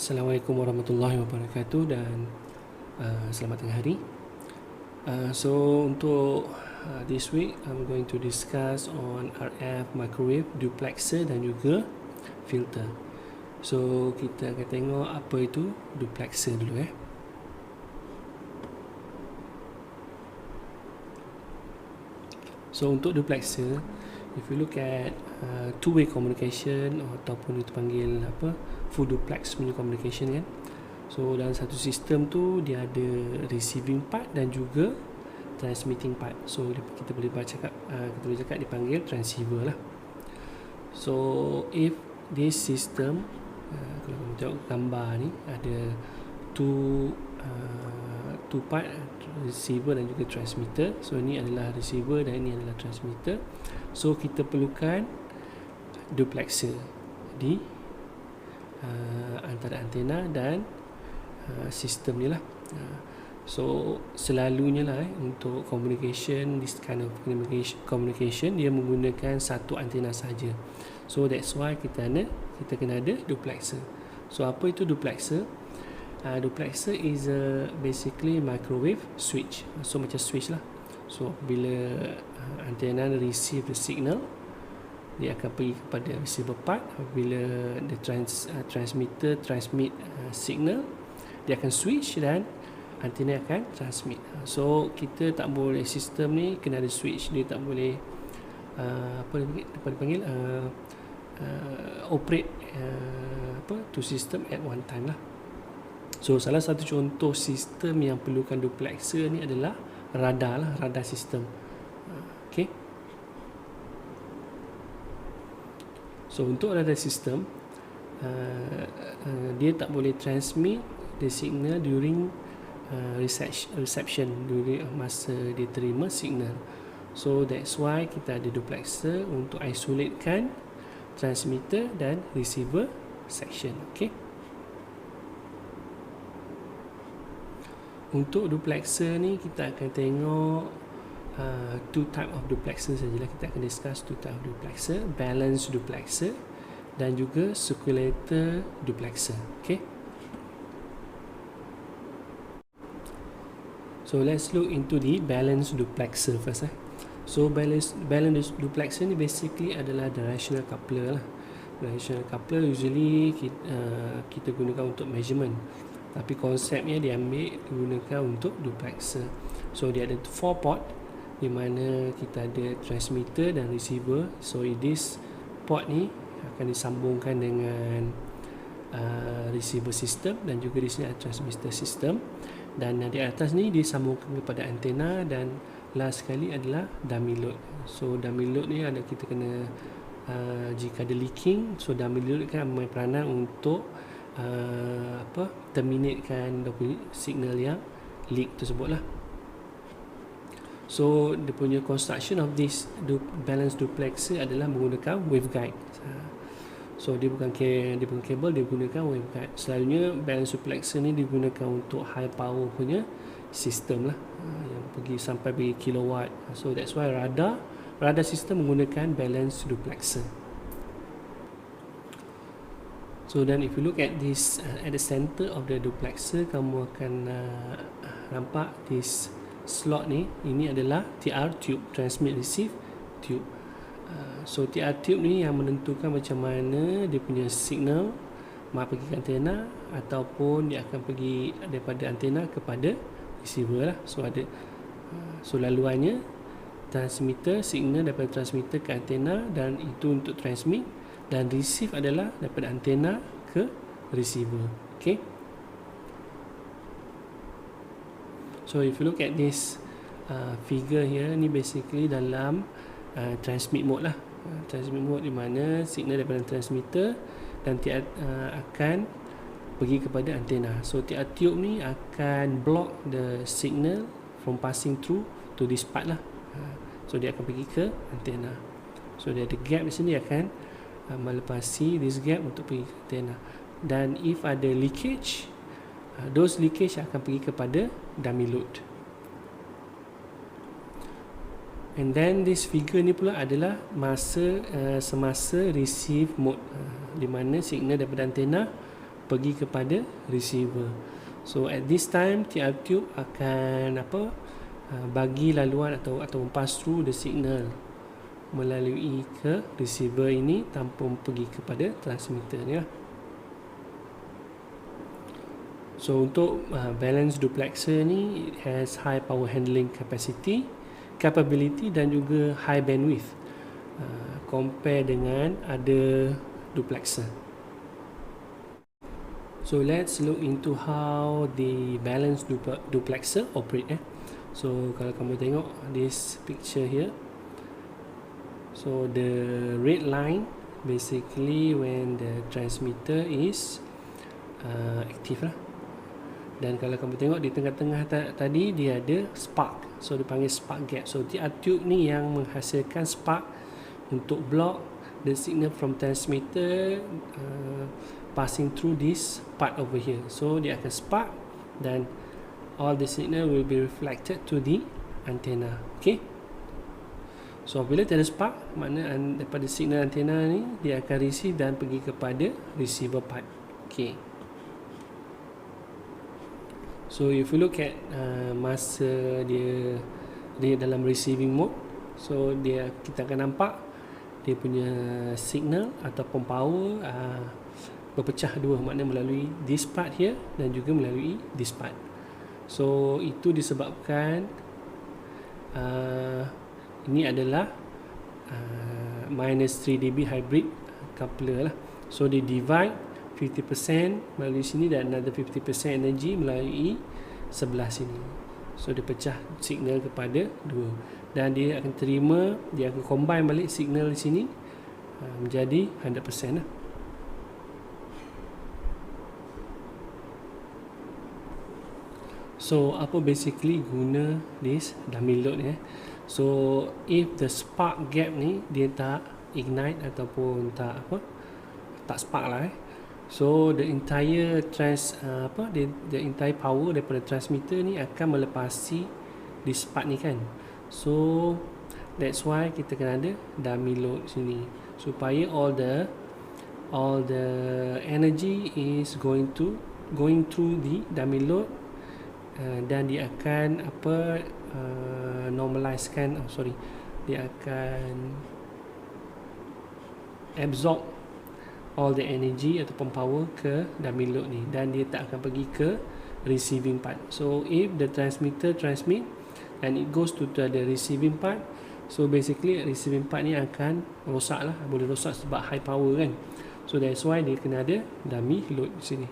Assalamualaikum warahmatullahi wabarakatuh dan selamat tengah hari. Untuk this week I'm going to discuss on RF microwave, duplexer dan juga filter. So kita akan tengok apa itu duplexer dulu So untuk duplexer, if you look at two-way communication ataupun itu panggil full duplex punya communication kan. So dalam satu sistem tu dia ada receiving part dan juga transmitting part. So kita boleh cakap dipanggil transceiver lah. So if this system kalau kamu tengok gambar ni ada two part, receiver dan juga transmitter. So ini adalah receiver dan ini adalah transmitter. So kita perlukan duplexer di antara antena dan sistem ni lah. So selalunya lah untuk communication, this kind of communication dia menggunakan satu antena saja. So that's why kita kena ada duplexer. So apa itu duplexer? Duplexer is basically microwave switch. So macam switch lah. So bila antena receive the signal, dia akan pergi kepada receiver part. Bila the transmitter transmit signal, dia akan switch dan antena akan transmit. So kita tak boleh, sistem ni kena ada switch. Dia tak boleh operate two system at one time lah. So salah satu contoh sistem yang perlukan duplexer ni adalah radar lah, radar sistem. Okay. So untuk radar sistem, dia tak boleh transmit the signal during reception, during masa dia terima signal. So that's why kita ada duplexer untuk isolatekan transmitter dan receiver section. Okay. Untuk duplexer ni kita akan tengok two type of duplexer sajalah. Kita akan discuss two type of duplexer, balance duplexer dan juga circulator duplexer. Okay. So let's look into the balance duplexer first. So balance duplexer ni basically adalah directional coupler lah. Directional coupler usually kita gunakan untuk measurement, tapi konsepnya digunakan untuk duplexer. So dia ada 4 port di mana kita ada transmitter dan receiver. So this port ni akan disambungkan dengan receiver system dan juga di sini ada transmitter system, dan di atas ni disambungkan kepada antena, dan last sekali adalah dummy load. So dummy load ni ada kita kena jika ada leaking, so dummy load kan main peranan untuk terminatekan signal yang leak tersebut lah. So dia punya construction of this balance duplexer adalah menggunakan waveguide. So dia bukan kabel, dia gunakan waveguide. Selalunya balance duplexer ni digunakan untuk high power punya sistem lah, yang pergi sampai kilowatt. So that's why radar sistem menggunakan balance duplexer. So then if you look at this at the center of the duplexer, kamu akan nampak this slot ni. Ini adalah TR tube, transmit receive tube. So TR tube ni yang menentukan macam mana dia punya signal mau pergi ke antena ataupun dia akan pergi daripada antena kepada receiver lah. So ada laluannya transmitter, signal daripada transmitter ke antena, dan itu untuk transmit, dan receive adalah daripada antena ke receiver. Okay. So if you look at this figure here, ni basically dalam transmit mode lah. Transmit mode di mana signal daripada transmitter dan akan pergi kepada antena. So TR tube ni akan block the signal from passing through to this part lah. So dia akan pergi ke antena. So dia ada gap di sini, akan melepasi this gap untuk pergi ke antena. Dan if ada leakage, those leakage akan pergi kepada dummy load. And then this figure ni pula adalah semasa receive mode, di mana signal daripada antena pergi kepada receiver. So at this time TR tube akan bagi laluan atau pass through the signal melalui ke receiver ini tanpa pergi kepada transmitter ni lah. So untuk balance duplexer ni, it has high power handling capability dan juga high bandwidth compare dengan other duplexer. So let's look into how the balance duplexer operate. So kalau kamu tengok this picture here, so the red line basically when the transmitter is active lah. Dan kalau kamu tengok di tengah-tengah tadi dia ada spark, so dipanggil spark gap. So TR tube ni yang menghasilkan spark untuk block the signal from transmitter passing through this part over here. So dia akan spark dan all the signal will be reflected to the antenna. Okay, so bila tiada spark, makna daripada signal antena ni dia akan receive dan pergi kepada receiver part. Okay, so if you look at masa dia dalam receiving mode, so kita akan nampak dia punya signal ataupun power berpecah dua, makna melalui this part here dan juga melalui this part. So itu disebabkan ini adalah minus 3 dB hybrid coupler lah. So dia divide 50% melalui sini dan another 50% energy melalui sebelah sini. So dia pecah signal kepada dua dan dia akan terima, dia akan combine balik signal di sini menjadi 100% lah. So apa basically guna this dummy load ni? So if the spark gap ni dia tak ignite ataupun tak spark lah so the entire the entire power daripada transmitter ni akan melepasi this part ni kan. So that's why kita kena ada dummy load sini supaya all the energy is going through the dummy load dan dia akan normalizekan dia akan absorb all the energy ataupun power ke dummy load ni dan dia tak akan pergi ke receiving part. So if the transmitter transmit and it goes to the receiving part, so basically receiving part ni akan rosak lah, boleh rosak sebab high power kan. So that's why dia kena ada dummy load di sini.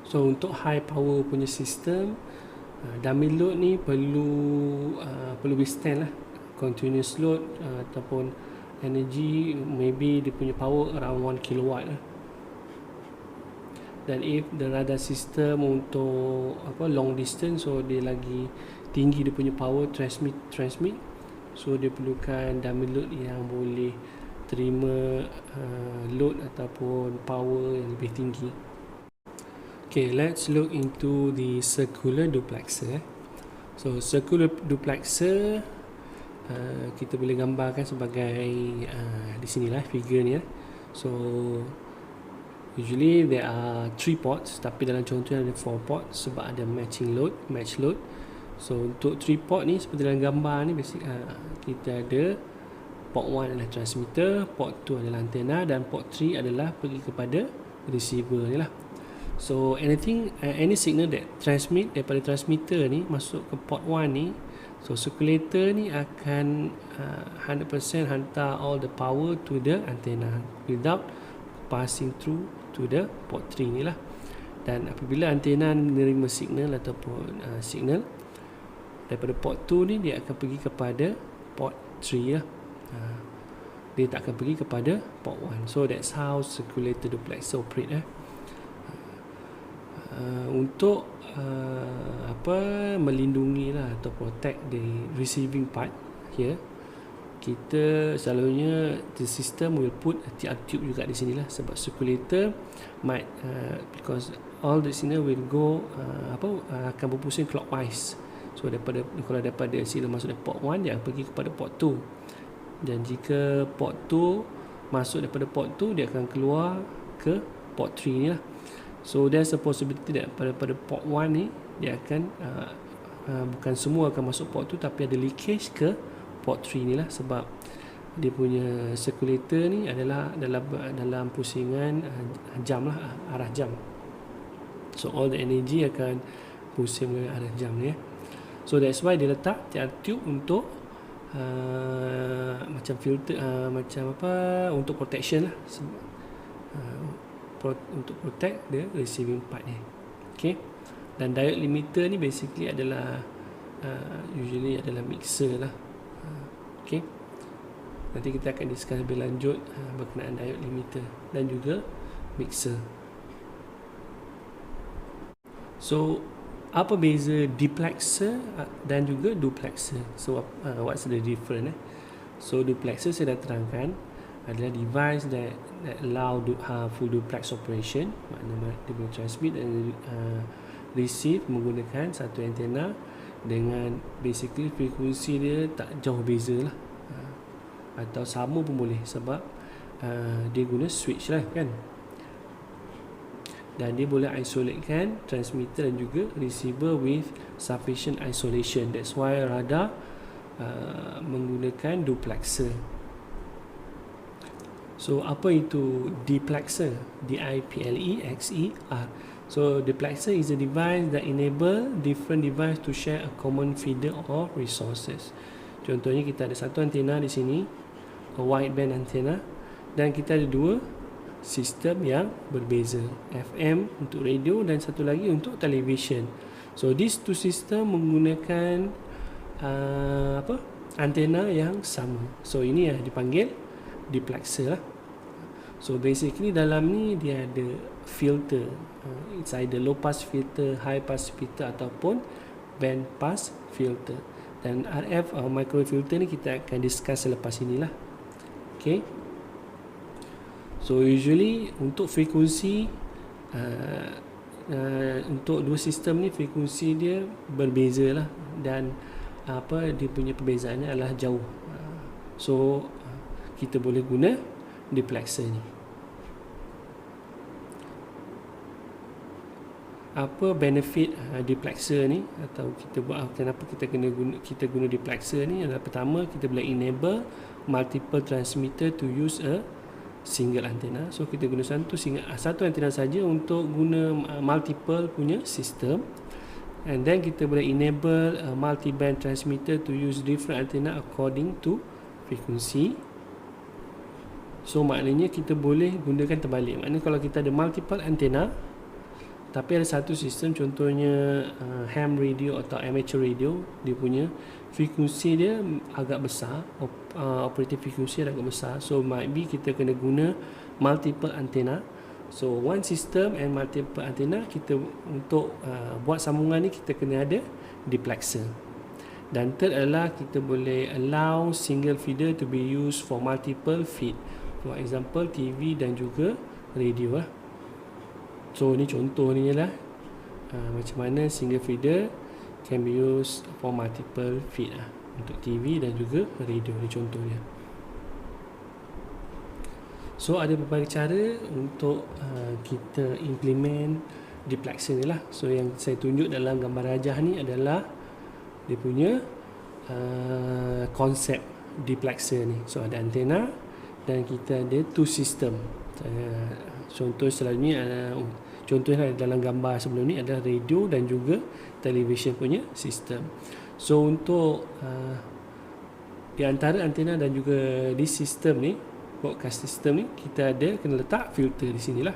So untuk high power punya sistem, dummy load ni perlu withstand lah continuous load ataupun energy, maybe dia punya power around 1 kilowatt lah. Dan if the radar system untuk long distance, so dia lagi tinggi dia punya power transmit, so dia perlukan dummy load yang boleh terima load ataupun power yang lebih tinggi. Okay, let's look into the circular duplexer. So circular duplexer kita boleh gambarkan sebagai di sinilah figure ni. So usually there are 3 ports, tapi dalam contoh ada 4 ports sebab ada match load. So untuk 3 port ni seperti dalam gambar ni kita ada port 1 adalah transmitter, port 2 adalah antena dan port 3 adalah pergi kepada receiver ni lah. So any signal that transmit daripada transmitter ni masuk ke port 1 ni, so circulator ni akan 100% hantar all the power to the antenna without passing through to the port 3 ni lah. Dan apabila antena menerima signal ataupun signal daripada port 2 ni, dia akan pergi kepada port 3 lah. Dia tak akan pergi kepada port 1. So that's how circulator duplexer operate. Untuk melindungi lah atau protect the receiving part here, kita selalunya the system will put a TR tube juga di sini lah, sebab circulator might because all the signal will go akan berpusing clockwise. So kalau daripada signal masuk dari port 1, dia akan pergi kepada port 2, dan jika port 2 masuk daripada port 2, dia akan keluar ke port 3 ni lah. So there's a possibility that pada port 1 ni dia akan bukan semua akan masuk port tu, tapi ada leakage ke port 3 ni lah, sebab dia punya circulator ni adalah dalam pusingan jam lah, arah jam. So all the energy akan pusing melalui arah jam ni. So that's why dia letak tiap tube untuk macam filter, macam apa, untuk protection lah, untuk protect the receiving part ni. Okay. Dan diode limiter ni basically adalah usually adalah mixer lah. Okay. Nanti kita akan discuss lebih lanjut berkenaan diode limiter dan juga mixer. So apa beza duplexer dan juga duplexer? So what's the difference? So duplexer saya dah terangkan adalah device that allow full duplex operation, maknanya dia boleh transmit dan receive menggunakan satu antena dengan basically frekuensi dia tak jauh beza lah, atau sama pun boleh, sebab dia guna switch lah kan, dan dia boleh isolatekan transmitter dan juga receiver with sufficient isolation. That's why radar menggunakan duplexer. So apa itu duplexer? D-I-P-L-E-X-E-R. So duplexer is a device that enable different device to share a common feeder or resources. Contohnya kita ada satu antena di sini, a wideband antena, dan kita ada dua sistem yang berbeza, FM untuk radio dan satu lagi untuk television. So these two system menggunakan antena yang sama. So ini yang dipanggil duplexer lah. So basically dalam ni dia ada filter, it's either low pass filter, high pass filter ataupun band pass filter. Dan RF microwave filter ni kita akan discuss selepas inilah. Okay. So usually untuk frekuensi untuk dua sistem ni frekuensi dia berbeza lah, dan dia punya perbezaannya adalah jauh. So kita boleh guna duplexer ni. Apa benefit duplexer ni, atau kita buat kenapa kita guna duplexer ni adalah, pertama kita boleh enable multiple transmitter to use a single antena. So kita guna satu antena saja untuk guna multiple punya sistem, and then kita boleh enable multi-band transmitter to use different antenna according to frequency. So maknanya kita boleh gunakan terbalik. Maknanya kalau kita ada multiple antena tapi ada satu sistem, contohnya ham radio atau amateur radio, dia punya frekuensi dia agak besar, operating frekuensi agak besar. So might be kita kena guna multiple antena. So one system and multiple antena, kita untuk buat sambungan ni kita kena ada duplexer. Dan third adalah kita boleh allow single feeder to be used for multiple feed. For example TV dan juga radio lah. So ni contoh ni lah macam mana single feeder can be used for multiple feed lah, untuk TV dan juga radio. Ni contohnya. So ada berbagai cara untuk kita implement duplexer ni lah. So yang saya tunjuk dalam gambar rajah ni adalah dia punya konsep duplexer ni. So ada antena dan kita ada two system. Contoh selanjutnya contohnya dalam gambar sebelum ni adalah radio dan juga television punya sistem. So untuk di antara antena dan juga di sistem ni, broadcast system ni, kita ada kena letak filter di sinilah.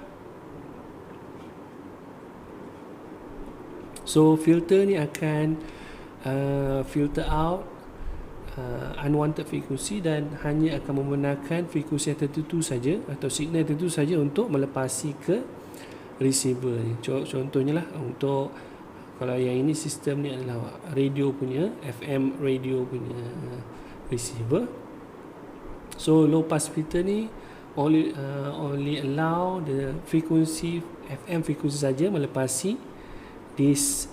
So filter ni akan filter out unwanted frekuensi dan hanya akan menggunakan frekuensi tertentu saja atau signal tertentu saja untuk melepasi ke receiver ni. Contohnya lah untuk kalau yang ini sistem ni adalah radio punya, FM radio punya receiver. So low pass filter ni only allow the frequency FM frekuensi saja melepasi this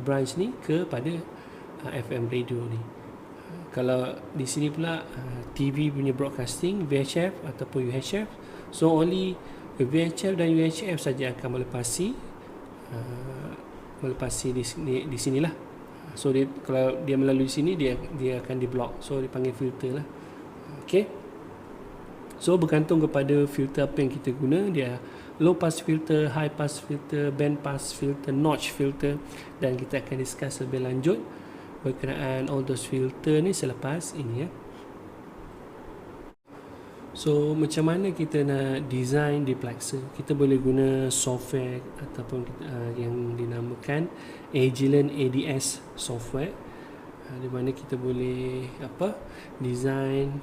branch ni kepada FM radio ni. Kalau di sini pula TV punya broadcasting VHF ataupun UHF, So only VHF dan UHF saja akan melepasi di sinilah. So kalau dia melalui sini, dia akan di-block. So dipanggil filter lah. Okay. So bergantung kepada filter apa yang kita guna. Dia low pass filter, high pass filter, band pass filter, notch filter, dan kita akan discuss lebih lanjut berkenaan all those filter ni selepas ini ya. So macam mana kita nak design duplexer? Kita boleh guna software ataupun yang dinamakan Agilent ADS software, di mana kita boleh design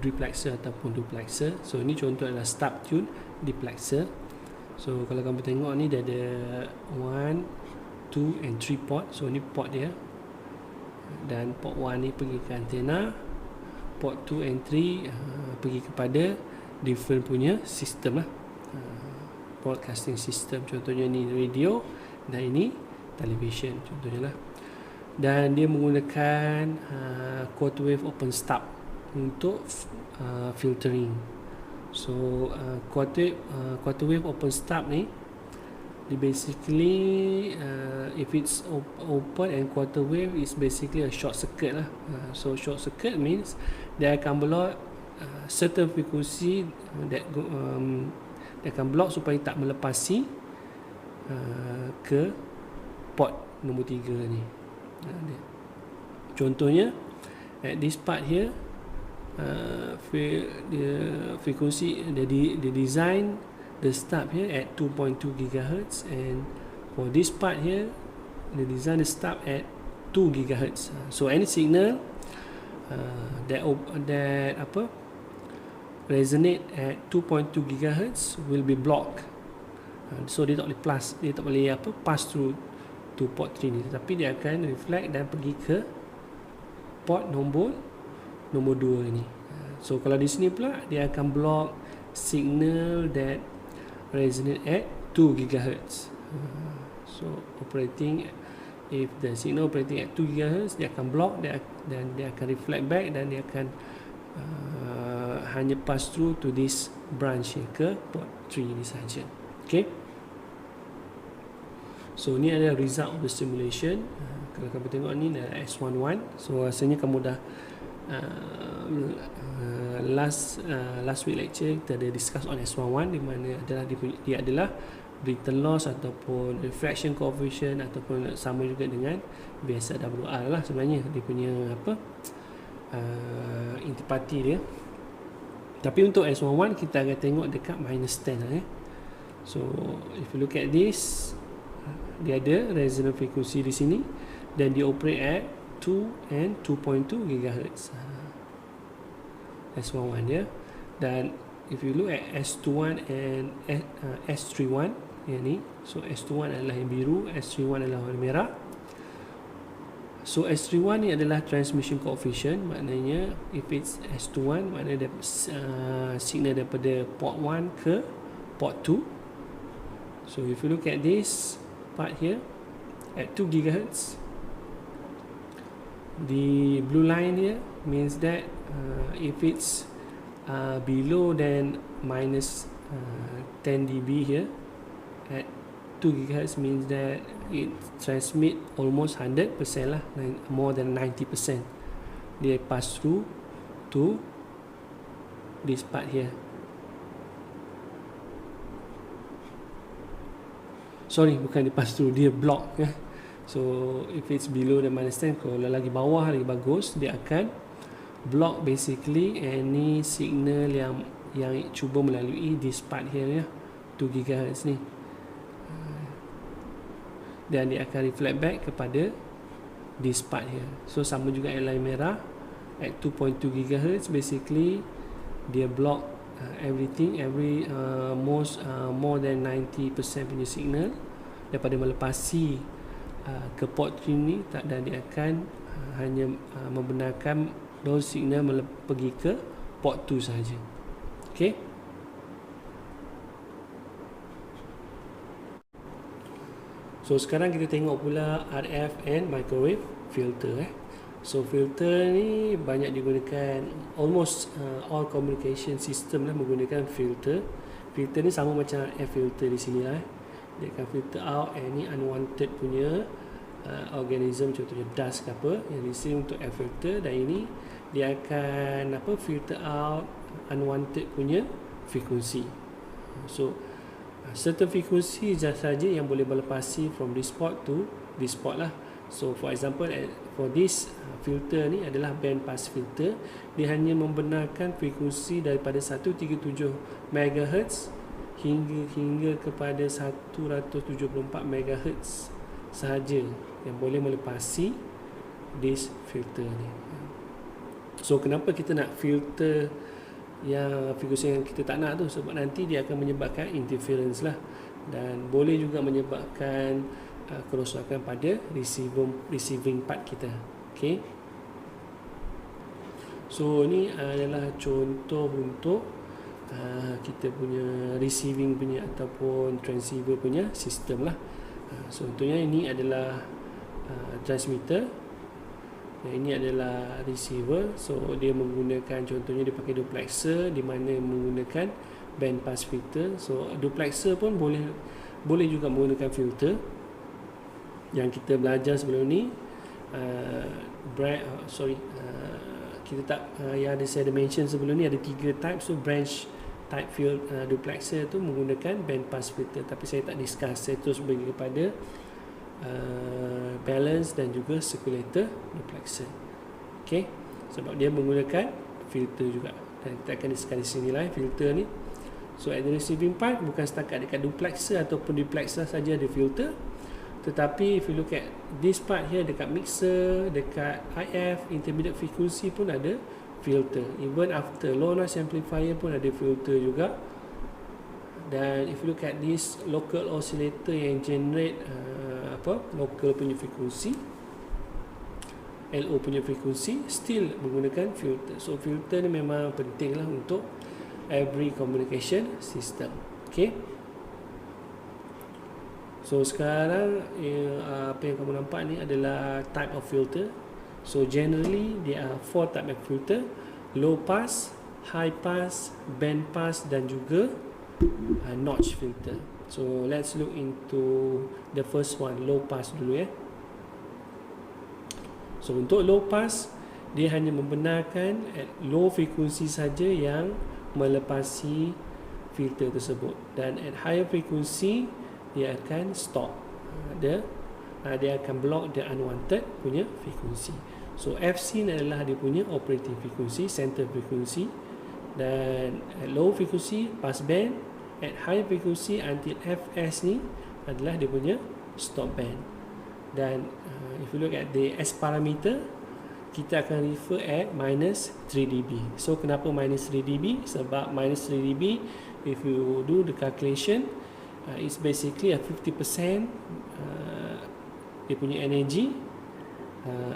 duplexer ataupun duplexer. So ini contoh adalah stub tune duplexer. So kalau kamu tengok ni dia ada 1, 2 and 3 port. So ni port dia, dan port 1 ni pergi ke antena, port 2 and 3 pergi kepada different punya sistem lah, broadcasting system. Contohnya ni radio dan ini television contohnya lah. Dan dia menggunakan quarter wave open stub untuk filtering. So quarter wave open stub ni, dia basically if it's open and quarter wave is basically a short circuit lah. So short circuit means dia akan block certain frekuensi that dia akan block supaya tak melepasi ke port nombor 3 ni. Contohnya at this part here, frekuensi dia design the stub here at 2.2 GHz, and for this part here the design the stub at 2 GHz. So any signal that resonate at 2.2 GHz will be blocked. So dia tak boleh pass through to port 3 ni, tapi dia akan reflect dan pergi ke port nombor 2 ni. So kalau di sini pula dia akan block signal that resonate at 2 GHz. So if the signal operating at 2 GHz, dia akan block dan dia akan reflect back, dan dia akan hanya pass through to this branch ke port 3 ni saja. Okay. So ni adalah result of the simulation. Kalau kamu tengok ni adalah S11. So rasanya kamu dah last week lecture kita ada discuss on S11, di mana dia adalah Brittle loss ataupun refraction coefficient, ataupun sama juga dengan VSWR lah sebenarnya dia punya intipati dia. Tapi untuk S11 kita akan tengok dekat -10 lah. So if you look at this, dia ada resonant frequency di sini dan dia operate at 2 and 2.2 GHz. S11 dia. Dan if you look at S21 and S31 yang ni, so S21 adalah yang biru, S31 adalah warna merah. So S31 ni adalah transmission coefficient, maknanya if it's S21 maknanya signal daripada port 1 ke port 2. So if you look at this part here at 2 GHz, the blue line here means that if it's below than minus 10 dB here at 2 GHz means that it transmit almost 100% lah, more than 90%. Dia pass through to this part here. Sorry, bukan dia pass through, dia block ya. So if it's below the -10, kalau lagi bawah lagi bagus, dia akan block basically any signal yang cuba melalui this part here ya, 2 GHz ni. Dan dia akan reflect back kepada this part here. So sama juga line merah at 2.2 GHz, basically dia block everything, more than 90% punya signal daripada melepasi ke port 3 ni, dan dia akan hanya membenarkan those signal pergi ke port 2 sahaja. Okay. So sekarang kita tengok pula RF and microwave filter. So filter ni banyak digunakan, almost all communication system lah menggunakan filter. Filter ni sama macam air filter di sini lah. Dia akan filter out any unwanted punya organism, contohnya dust ke apa yang diisi untuk air filter, dan ini dia akan filter out unwanted punya frekuensi. So certain frekuensi sahaja yang boleh melepasi from this spot to this spot lah. So for example, for this filter ni adalah band pass filter. Dia hanya membenarkan frekuensi daripada 137 MHz hingga kepada 174 MHz sahaja yang boleh melepasi this filter ni. So kenapa kita nak filter yang frekuensi yang kita tak nak tu? Sebab nanti dia akan menyebabkan interference lah, dan boleh juga menyebabkan kerosakan pada receiving part kita. Okay. So ni adalah contoh untuk kita punya receiving punya ataupun transceiver punya sistem lah. So contohnya ini adalah transmitter, dan ini adalah receiver. So dia menggunakan, contohnya dia pakai duplexer di mana menggunakan band pass filter. So duplexer pun boleh juga menggunakan filter yang kita belajar sebelum ni. Kita tak yang saya ada mention sebelum ni ada 3 type. So branch type duplexer tu menggunakan band pass filter, tapi saya tak discuss. Saya terus pergi kepada balance dan juga circulator duplexer. Okay, sebab dia menggunakan filter juga, dan kita akan discuss di sini lah filter ni. So at the receiving part, bukan setakat dekat duplexer ataupun duplexer saja ada filter, tetapi if you look at this part here, dekat mixer, dekat IF, intermediate frequency pun ada filter. Even after low noise amplifier pun ada filter juga. Dan if you look at this local oscillator yang generate local punya frekuensi, LO punya frekuensi, still menggunakan filter. So filter ni memang penting lah untuk every communication system. Okay. So sekarang apa yang kamu nampak ni adalah type of filter. So generally there are 4 type of filter: low pass, high pass, band pass dan juga notch filter. So let's look into the first one, low pass dulu ya. So untuk low pass, dia hanya membenarkan at low frekuensi saja yang melepasi filter tersebut, dan at higher frekuensi dia akan stop, dia akan block the unwanted punya frekuensi. So FC adalah dia punya operating frekuensi, center frekuensi, dan at low frekuensi pass band, at high frekuensi until FS ni adalah dia punya stop band. Dan if you look at the S parameter, kita akan refer at minus 3 dB. So kenapa minus 3 dB? Sebab minus 3 dB, if you do the calculation, it's basically a 50% dia punya energy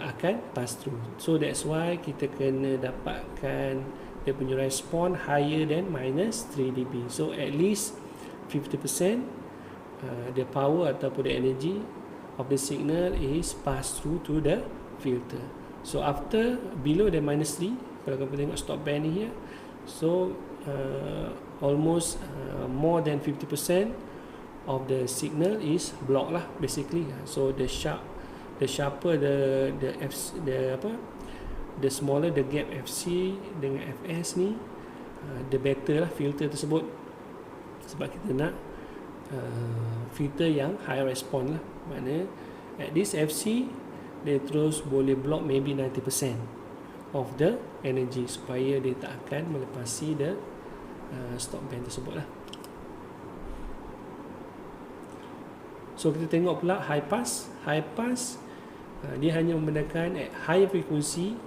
akan pass through. So that's why kita kena dapatkan dia punya respon higher than minus 3 dB. So at least 50% the power ataupun the energy of the signal is passed through to the filter. So after below the minus 3, kalau kamu tengok stop band ni here, so almost more than 50% of the signal is blocked lah basically. So the sharper the smaller the gap FC dengan FS ni, the better lah filter tersebut. Sebab kita nak filter yang high response lah. Maknanya at this FC dia terus boleh block maybe 90% of the energy supaya dia tak akan melepasi the stop band tersebut lah. So kita tengok pula high pass. High pass dia hanya membenarkan at higher frekuensi,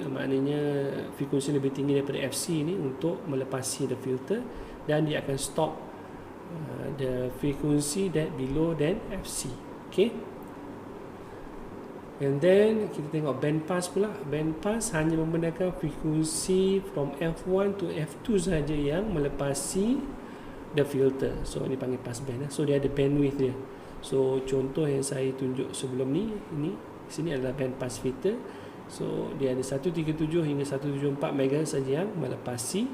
maknanya frekuensi lebih tinggi daripada FC ni untuk melepasi the filter, dan dia akan stop the frequency that below than FC. Okay. And then kita tengok band pass pula. Band pass hanya membenarkan frekuensi from F1 to F2 sahaja yang melepasi the filter. So ini panggil pass band. So dia ada bandwidth dia. So contoh yang saya tunjuk sebelum ni, ini Sini adalah band pass filter. So dia ada 137 hingga 174 MHz saja yang melepasi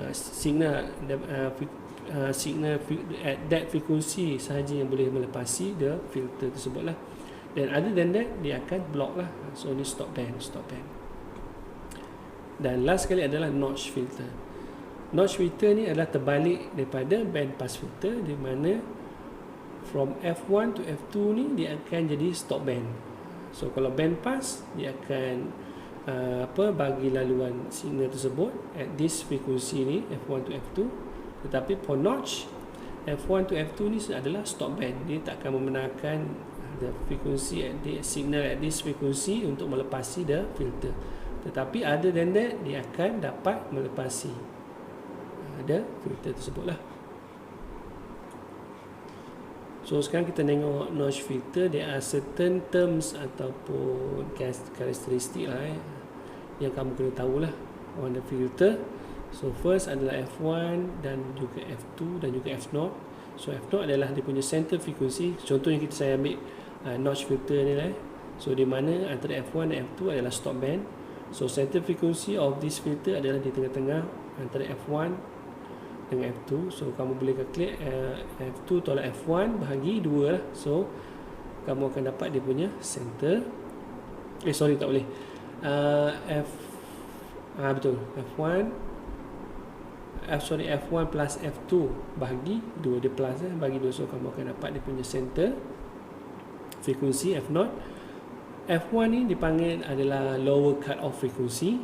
signal at that frequency sahaja yang boleh melepasi the filter tersebut lah. Dan other than that, dia akan block lah. So ni stop band. Dan last sekali adalah notch filter. Notch filter ni adalah terbalik daripada band pass filter, di mana from F1 to F2 ni dia akan jadi stop band. So kalau band pass, dia akan bagi laluan signal tersebut at this frequency ni, F1 to F2. Tetapi for notch, F1 to F2 ni adalah stop band. Dia tak akan membenarkan the frequency at the signal at this frequency untuk melepasi the filter. Tetapi other than that, dia akan dapat melepasi the filter tersebut lah. So sekarang kita tengok notch filter. There are certain terms ataupun karakteristik lah yang kamu kena tahulah on the filter. So first adalah F1 dan juga F2 dan juga F0. So F0 adalah dia punya center frequency. Contohnya saya ambil notch filter ni lah. So di mana antara F1 dan F2 adalah stop band. So center frequency of this filter adalah di tengah-tengah antara F1 dengan F2. So kamu boleh calculate F2 tolak F1 bahagi 2 lah. So kamu akan dapat dia punya center. Tak boleh. Betul. F1 plus F2 bahagi 2. Dia plus bahagi 2. So kamu akan dapat dia punya center frequency F0. F1 ni dipanggil adalah lower cut off frequency,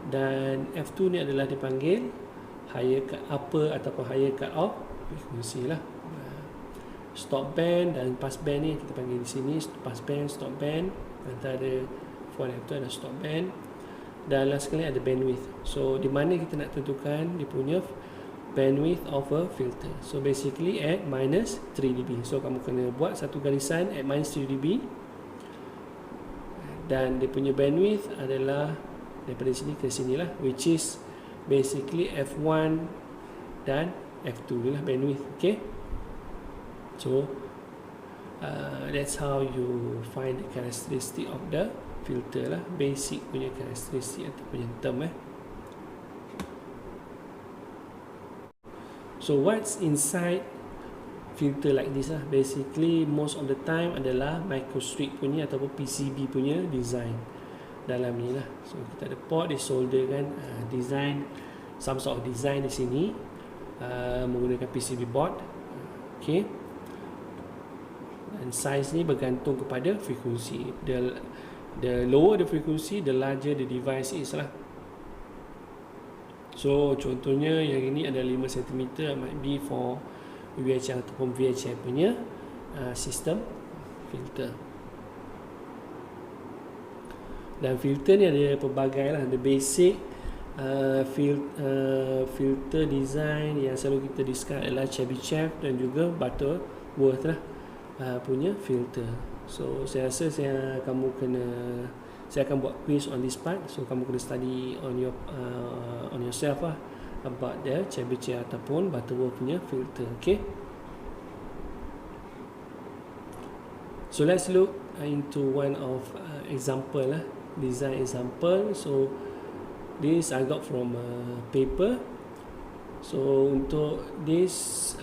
dan F2 ni adalah dipanggil higher cut upper ataupun higher cut off frequency lah. Stop band dan pass band ni kita panggil di sini pass band, stop band. Antara F1 dan F2 ada stop band. Dan last sekali ada bandwidth. So di mana kita nak tentukan dia punya bandwidth of a filter. So basically at minus 3 dB. So kamu kena buat satu garisan at minus 3 dB. Dan dia punya bandwidth adalah daripada sini ke sini lah, which is basically F1 dan F2 lah bandwidth. Okay, so that's how you find the characteristic of the filter lah, basic punya karakteristik atau punya term. So what's inside filter like this lah? Basically most of the time adalah microstrip punya ataupun PCB punya design dalam ni lah. So kita ada port, dia solder kan, design some sort of design di sini menggunakan PCB board. Okay, dan size ni bergantung kepada frekuensi. The lower the frequency, the larger the device is lah. So contohnya yang ini ada 5 cm, might be for VHF ataupun VHF punya sistem filter. Dan filter ni ada pelbagai lah. The basic filter design yang selalu kita discuss adalah Chebyshev dan juga Butterworth lah punya filter. So saya rasa saya akan buat quiz on this part. So kamu kena study on yourself lah about the Chebyshev ataupun Butterworth punya filter. Okay, so let's look into one of example lah, design example. So this I got from a paper. So untuk this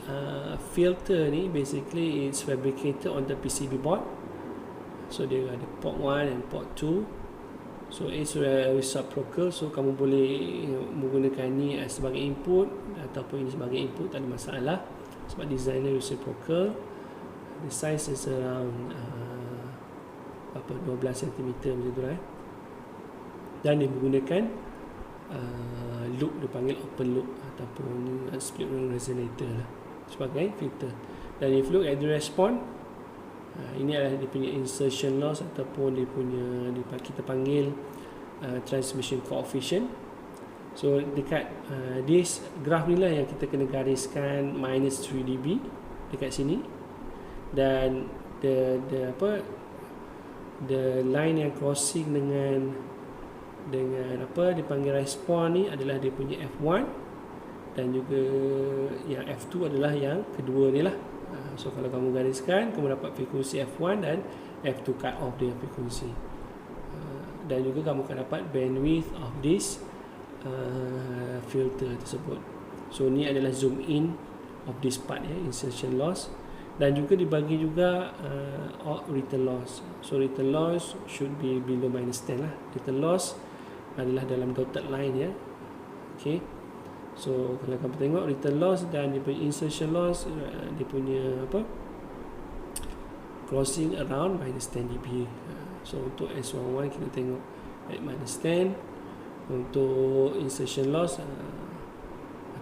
filter ni basically it's fabricated on the PCB board. So dia ada port 1 and port 2. So it's reciprocal. So kamu boleh menggunakan ni sebagai input ataupun ini sebagai input, tak ada masalah sebab designer reciprocal. The size is around 12 cm macam tu lah. Dan dia menggunakan loop, dia panggil open loop ataupun split ring resonator lah sebagai filter. Dan if look at the response, ini adalah dia punya insertion loss ataupun dia punya kita panggil transmission coefficient. So dekat this graph ni lah yang kita kena gariskan minus 3 dB dekat sini. Dan the line yang crossing dengan dipanggil respon ni adalah dia punya F1, dan juga yang F2 adalah yang kedua ni lah. So kalau kamu gariskan, kamu dapat frekuensi F1 dan F2 cut off dia frekuensi. Dan juga kamu akan dapat bandwidth of this filter tersebut. So ni adalah zoom in of this part ya, insertion loss. Dan juga dibagi juga return loss. So return loss should be below -10 lah. Return loss adalah dalam dotted line ya. Okay. So kalau kamu tengok return loss dan dia punya insertion loss, dia punya crossing around -10 dB. So untuk S11 kita tengok at -10. Untuk insertion loss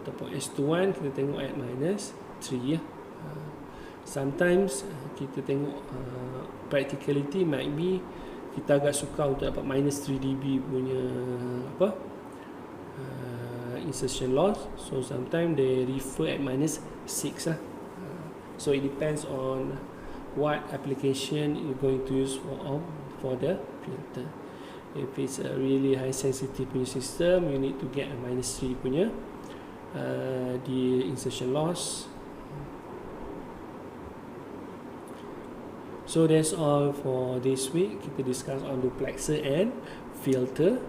ataupun S21 kita tengok at -3 ya. Sometimes kita tengok practicality might be kita agak suka untuk dapat -3 dB punya insertion loss. So sometimes they refer at -6 lah. So it depends on what application you're going to use for the filter. If it's a really high sensitive punya system, you need to get a -3 punya the insertion loss. So that's all for this week. Kita discuss on duplexer and filter.